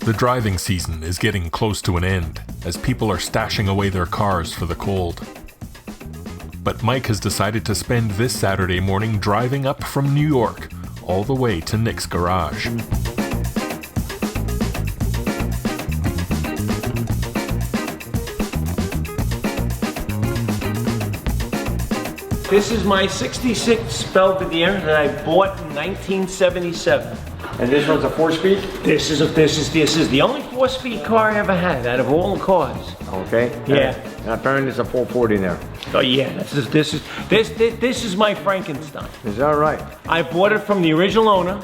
The driving season is getting close to an end as people are stashing away their cars for the cold. But Mike has decided to spend this Saturday morning driving up from New York all the way to Nick's garage. This is my 66 Belvedere that I bought in 1977. And this one's a 4-speed? This is the only 4-speed car I ever had out of all the cars. Okay. Yeah. And apparently it's a 440 now. Oh yeah, this is my Frankenstein. Is that right? I bought it from the original owner.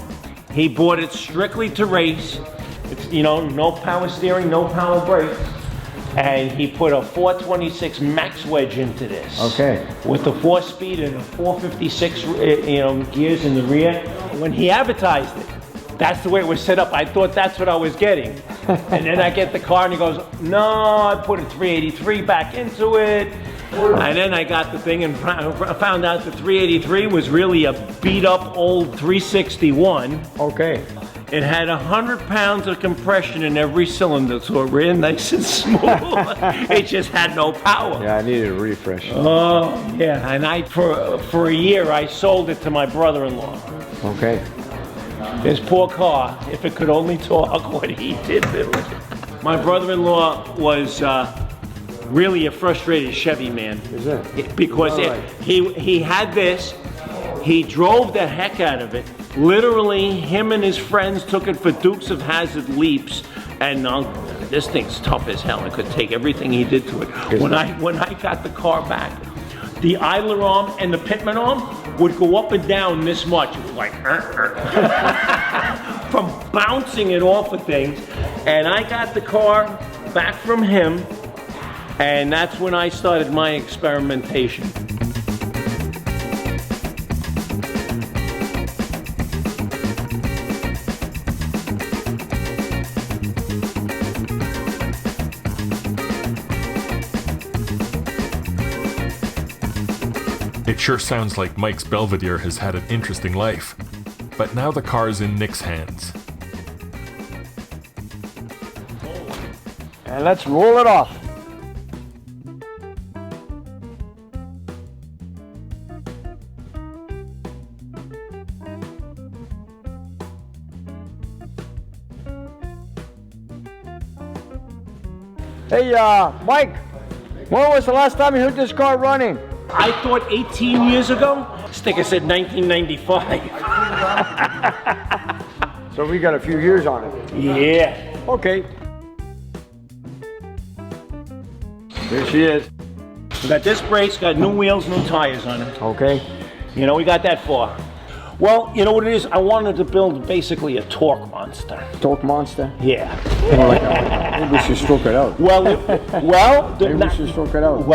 He bought it strictly to race. It's, you know, no power steering, no power brakes. And he put a 426 max wedge into this. Okay. With the 4-speed and a 456, gears in the rear. When he advertised it, that's the way it was set up. I thought that's what I was getting. And then I get the car and he goes, no, I put a 383 back into it. And then I got the thing and found out the 383 was really a beat up old 361. Okay. It had 100 pounds of compression in every cylinder, so it ran nice and smooth. It just had no power. Yeah, I needed a refresh. Oh, yeah. And for a year, I sold it to my brother-in-law. Okay. This poor car, if it could only talk what he did to it. My brother-in-law was really a frustrated Chevy man. Is it? Because he had this, he drove the heck out of it. Literally, him and his friends took it for Dukes of Hazzard leaps, and this thing's tough as hell. I could take everything he did to it. When I got the car back, the idler arm and the pitman arm would go up and down this much. It was like, from bouncing it off of things. And I got the car back from him, and that's when I started my experimentation. It sure sounds like Mike's Belvedere has had an interesting life, but now the car's in Nick's hands. And let's roll it off. Hey, Mike, when was the last time you heard this car running? I thought 18 years ago. Sticker said 1995. So we got a few years on it. Yeah. Okay. There she is. We got disc brakes, got new wheels, new tires on it. Okay. You know, we got that far. Well, you know what it is? I wanted to build basically a torque monster. Torque monster? Yeah. Maybe we should stroke it out. Maybe we should stroke it out.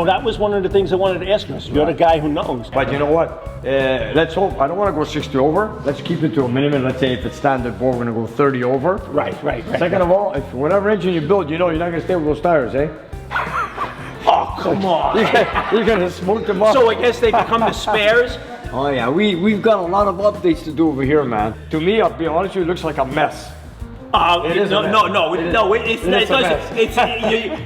That was one of the things I wanted to ask you. You're the guy who knows. But you know what? Let's hope. I don't want to go 60 over. Let's keep it to a minimum. Let's say if it's standard bore, we're going to go 30 over. Right. Second of all, if whatever engine you build, you know you're not going to stay with those tires, eh? Oh, come on. You're going to smoke them up. So I guess they become the spares? Oh yeah, we've got a lot of updates to do over here, man. To me, I'll be honest with you, it looks like a mess. It's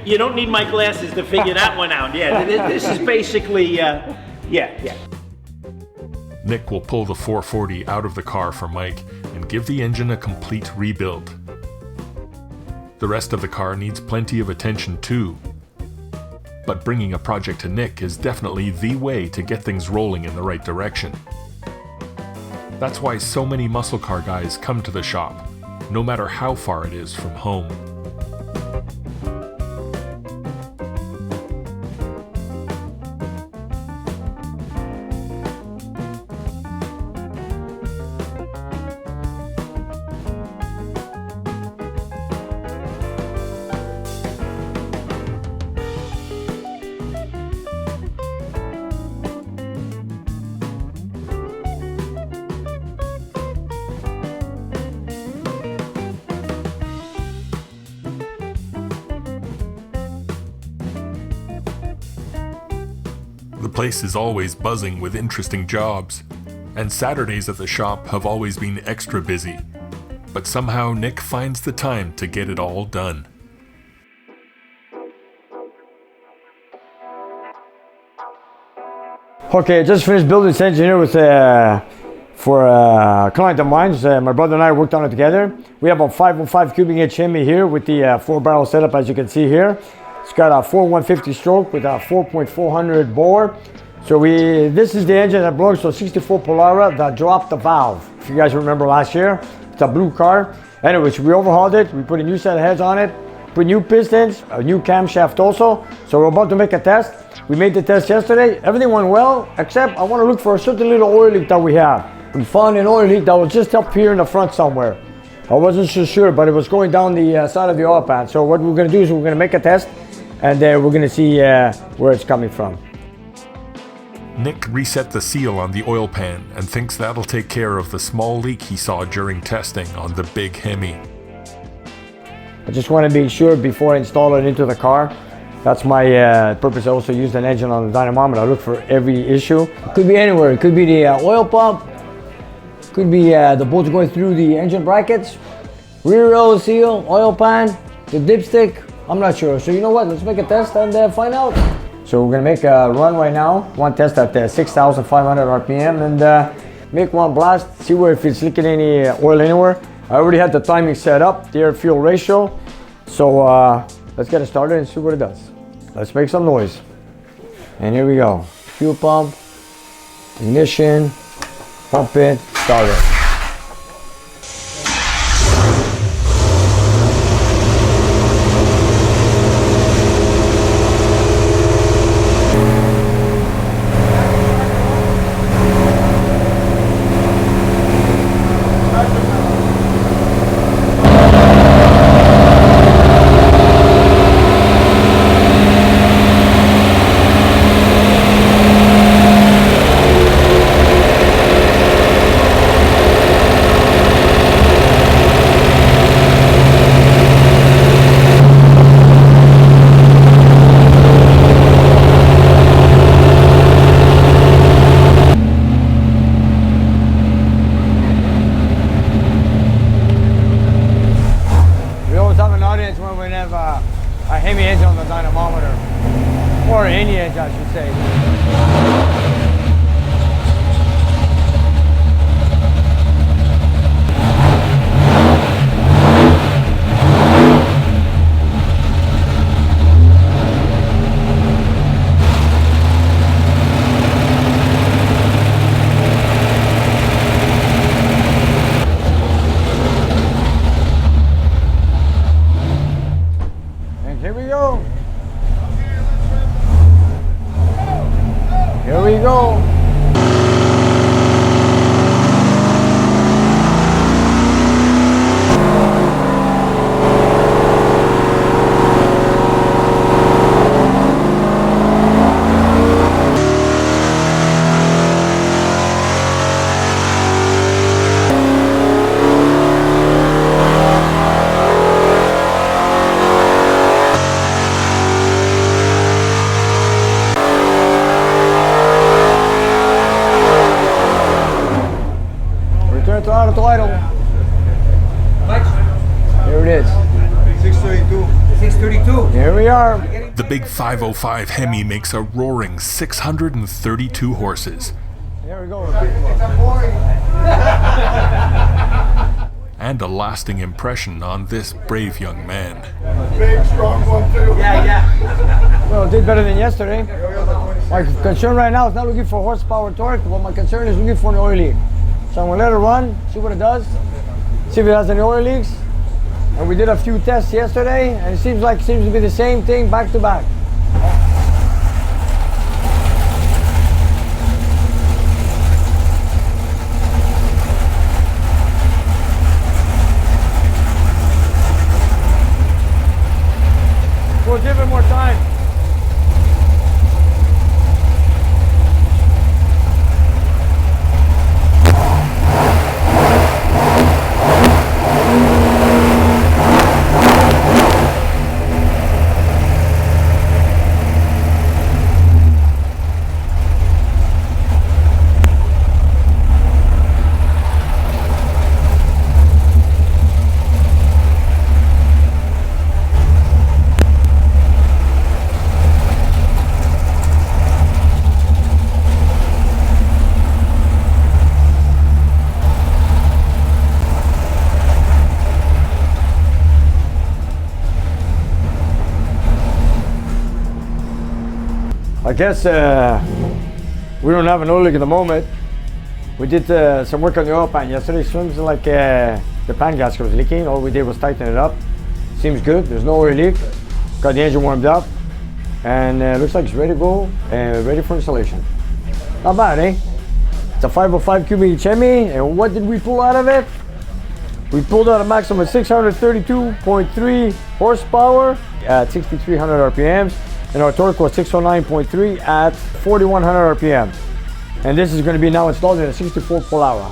you don't need my glasses to figure that one out. Yeah, this is basically, yeah. Nick will pull the 440 out of the car for Mike and give the engine a complete rebuild. The rest of the car needs plenty of attention too. But bringing a project to Nick is definitely the way to get things rolling in the right direction. That's why so many muscle car guys come to the shop, no matter how far it is from home. The place is always buzzing with interesting jobs, and Saturdays at the shop have always been extra busy. but somehow Nick finds the time to get it all done. Okay, just finished building this engine here with for a client of mine. My brother and I worked on it together. We have a 505 cubic inch Hemi here with the 4-barrel setup, as you can see here. It's got a 4,150 stroke with a 4.400 bore. So this is the engine that belongs to a 64 Polara that dropped the valve. If you guys remember last year, it's a blue car. Anyways, we overhauled it. We put a new set of heads on it, put new pistons, a new camshaft also. So we're about to make a test. We made the test yesterday. Everything went well, except I want to look for a certain little oil leak that we have. We found an oil leak that was just up here in the front somewhere. I wasn't so sure, but it was going down the side of the oil pan. So what we're going to do is we're going to make a test, and we're going to see where it's coming from. Nick reset the seal on the oil pan and thinks that'll take care of the small leak he saw during testing on the big Hemi. I just want to be sure before I install it into the car. That's my purpose. I also use an engine on the dynamometer. I look for every issue. It could be anywhere. It could be the oil pump. It could be the bolts going through the engine brackets, rear oil seal, oil pan, the dipstick. I'm not sure. So you know what? Let's make a test and find out. So we're gonna make a run right now. One test at 6,500 RPM and make one blast. See where if it's leaking any oil anywhere. I already had the timing set up, the air-fuel ratio. So let's get it started and see what it does. Let's make some noise. And here we go. Fuel pump, ignition, pump it, start it. When we have a Hemi engine on the dynamometer, or any engine I should say. Here we go. Here we go. Auto idle. Here it is. 632. 632. Here we are. The big 505 Hemi makes a roaring 632 horses. Here we go. And a lasting impression on this brave young man. Big, strong one, too. Well, it did better than yesterday. My concern right now is not looking for horsepower torque, but my concern is looking for an oil leak. So I'm gonna let it run, see what it does, see if it has any oil leaks. And we did a few tests yesterday, and it seems to be the same thing back to back. We'll give it more time. guess we don't have an oil leak at the moment. We did some work on the oil pan yesterday. Seems like the pan gasket was leaking. All we did was tighten it up. Seems good. There's no oil leak. Got the engine warmed up. And looks like it's ready to go and ready for installation. Not bad, eh? It's a 505 cubic inch Hemi. And what did we pull out of it? We pulled out a maximum of 632.3 horsepower at 6,300 RPMs. And our torque was 609.3 at 4,100 RPM. And this is going to be now installed in a 64 Polara.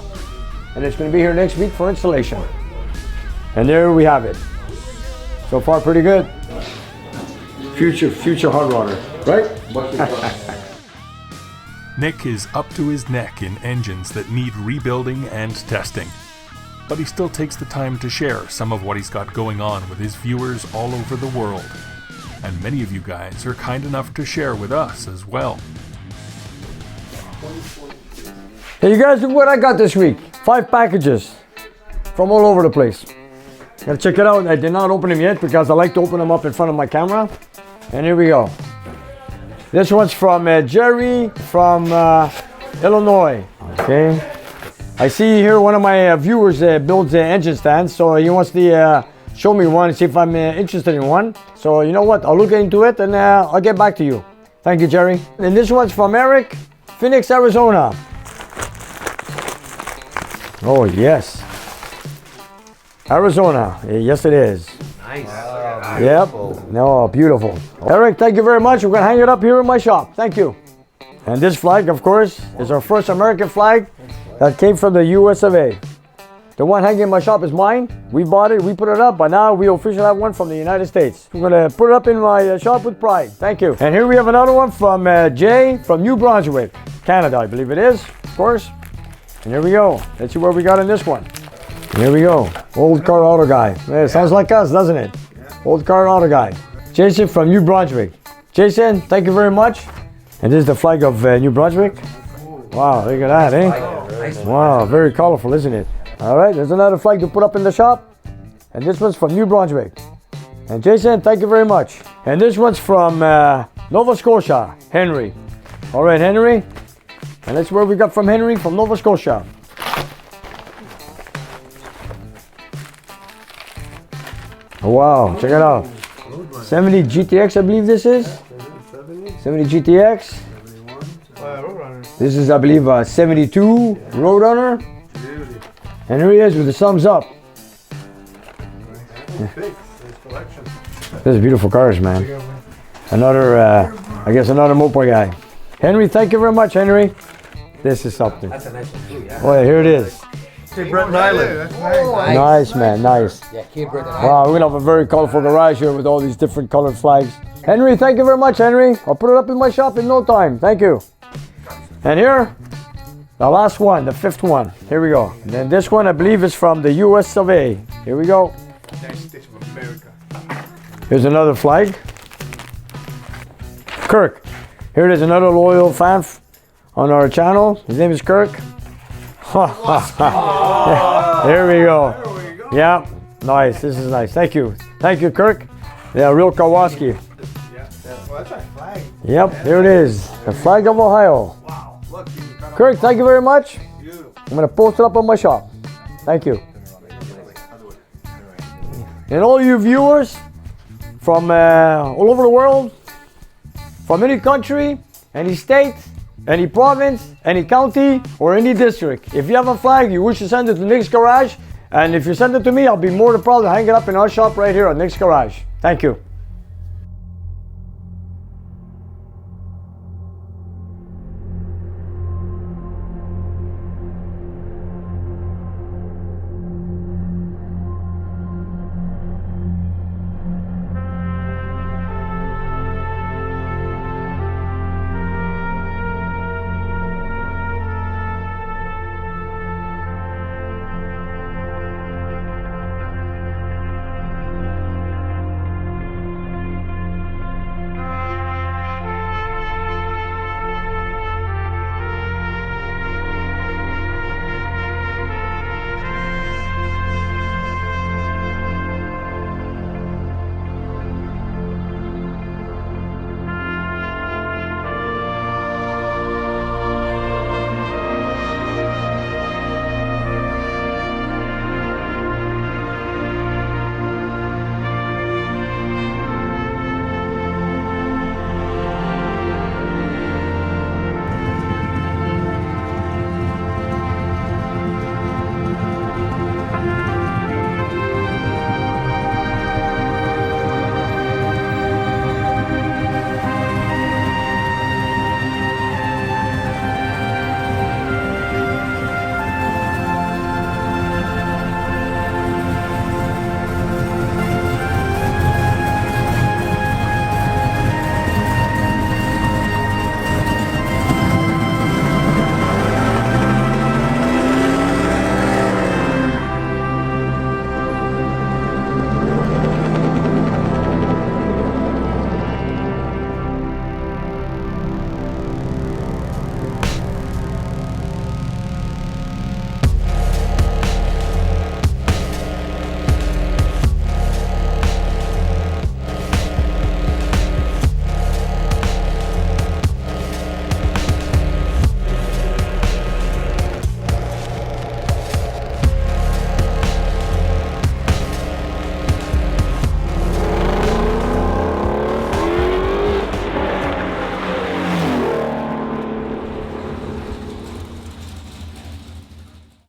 And it's going to be here next week for installation. And there we have it. So far, pretty good. Future hot rodder, right? Nick is up to his neck in engines that need rebuilding and testing. But he still takes the time to share some of what he's got going on with his viewers all over the world. And many of you guys are kind enough to share with us as well. Hey, you guys, look what I got this week. 5 packages from all over the place. Gotta check it out. I did not open them yet because I like to open them up in front of my camera. And here we go. This one's from Jerry from Illinois. Okay. I see here one of my viewers builds engine stands, so he wants to show me one and see if I'm interested in one. So you know what? I'll look into it and I'll get back to you. Thank you, Jerry. And this one's from Eric, Phoenix, Arizona. Oh yes, Arizona. Yes, it is. Nice. Yep. No, beautiful. Eric, thank you very much. We're gonna hang it up here in my shop. Thank you. And this flag, of course, is our first American flag that came from the US of A. The one hanging in my shop is mine. We bought it, we put it up, but now we officially have one from the United States. We're gonna put it up in my shop with pride. Thank you. And here we have another one from Jay from New Brunswick, Canada, I believe it is, of course. And here we go. Let's see what we got in this one. Here we go. Old car auto guy. Yeah, sounds like us, doesn't it? Old car auto guy. Jason from New Brunswick. Jason, thank you very much. And this is the flag of New Brunswick. Wow, look at that, eh? Wow, very colorful, isn't it? All right, there's another flag to put up in the shop. And this one's from New Brunswick. And Jason, thank you very much. And this one's from Nova Scotia, Henry. All right, Henry. And that's where we got from Henry from Nova Scotia. Oh, wow, check it out. 70 GTX, I believe this is. 70 GTX. This is, I believe, a 72 Roadrunner. And here he is with the thumbs up. This is beautiful cars, man. Another, I guess another Mopa guy. Henry, thank you very much, Henry. This is something. That's a nice one too, yeah. Oh, yeah, here it is. Hey, Brett Nyland. Nice, man, nice. Yeah, Cape Breton. Wow, we're gonna have a very colorful garage here with all these different colored flags. Henry, thank you very much, Henry. I'll put it up in my shop in no time. Thank you. And here, the last one, the 5th one. Here we go. And then this one, I believe, is from the US of A. Here we go. Here's another flag. Kirk. Here it is, another loyal fan on our channel. His name is Kirk. There we go. Yeah, nice. This is nice. Thank you. Thank you, Kirk. Yeah, real Kawasaki. Well, that's a flag. Yep, here it is. The flag of Ohio. Wow. Look, you can cut Kirk, thank you very much. Beautiful. I'm going to post it up on my shop. Thank you. And all you viewers from all over the world, from any country, any state, any province, any county, or any district. If you have a flag, you wish to send it to Nick's Garage, and if you send it to me, I'll be more than proud to hang it up in our shop right here at Nick's Garage. Thank you.